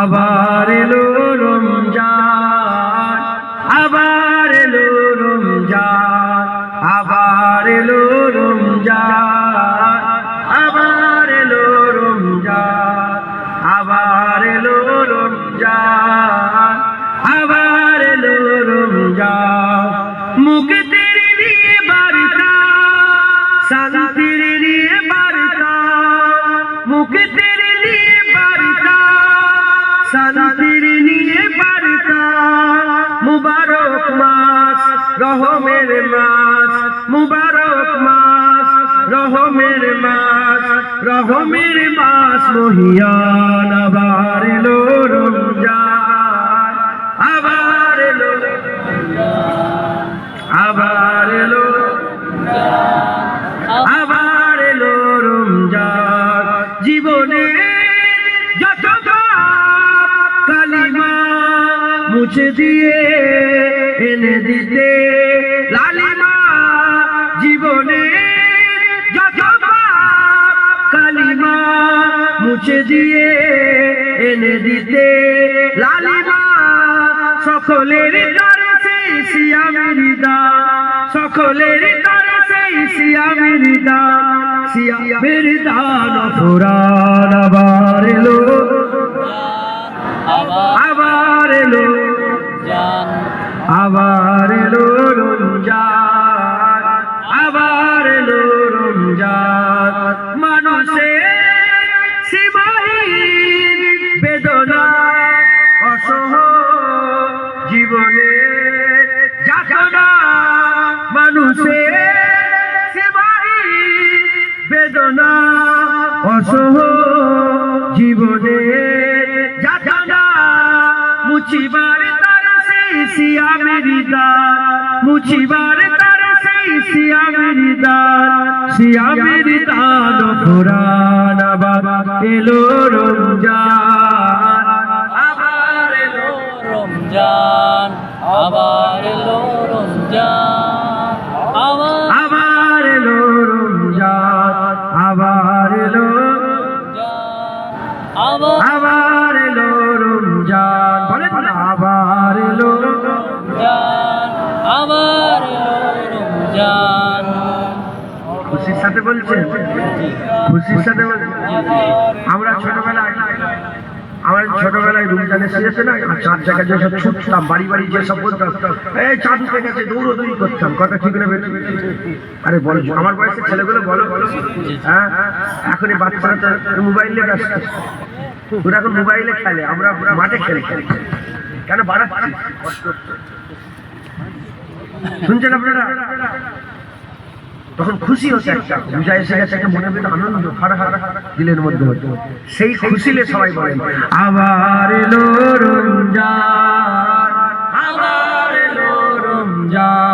আবার এলো রমজান, আবার এলো রমজান, আবার এলো রমজান, আবার এলো রমজান, আবার এলো রমজান, আবার এলো রমজান। মুক্তির নিয়ে বার্তা, শান্তির নিয়ে বার্তা, মুক্তির নিয়ে বার্তা, শান্তির নিয়ে বার্তা। মুবারক মাস, রহমের মাস, মুবারক মাস, রহমের মাস, রহমের মাস মহিয়ান। আবার এলো রমজান, আবার এলো, আবার এলো, আবার এলো রমজান। জীবনে যত কালিমা মুছে দিয়ে এনে দিতে লালিমা। জীবনে যত কালিমা মুছে দিয়ে এনে দিতে লালিমা। সকলের তরে সেই সিয়ামের দান, সকলের তরে সেই সিয়ামের দান, সিয়ামের দান ফুরান। আবার এলো, আবার এলো, আবার এলো রমজান, আবার এলো রমজান। মানুষের সীমাহীন বেদনা, অসহ জীবনে যাতনা। মানুষের সীমাহীন বেদনা, অসহ জীবনে যাতনা। মুছিবার তার সেই সিয়ামের দান, মুছিবার তার সেই সিয়ামের দান, সিয়ামের দান ফুরান। আবার এলো রমজান, আবার এলো রমজান, আবার এলো রমজান, আবার এলো রমজান, আবার এলো, আবার এলো রমজান। বলেন না, আবার এলো রমজান, আবার এলো রমজান। খুশির সাথে বলছেন, খুশির সাথে বলছেন। আমরা ছোটবেলায়, আমার ছোটবেলায় রমজানের শেষে না চাঁদ দেখা যে সব ছুটতাম, বাড়ি বাড়ি যে সব বলতাম এই চাঁদ উঠে গেছে, দৌড়োদৌড়ি করতাম। কথা ঠিক না বেশি? আরে বলো, আমার বয়সের ছেলেগুলো বলো, হ্যাঁ এখন এই বাচ্চারা তো মোবাইলে ব্যস্ত, ওরা এখন মোবাইলে খেলে, আমরা মাঠে খেলে খেলে কেন বাড়াচ্ছি? শুনছেন আপনারা? তখন খুশি হচ্ছে, একটা পূজা এসে গেছে, একটা মনে মনে আনন্দ হারা দিলের মধ্যে হতো। সেই খুশিলে সবাই বলেন আবার এলো রমজান, আবার এলো রমজান।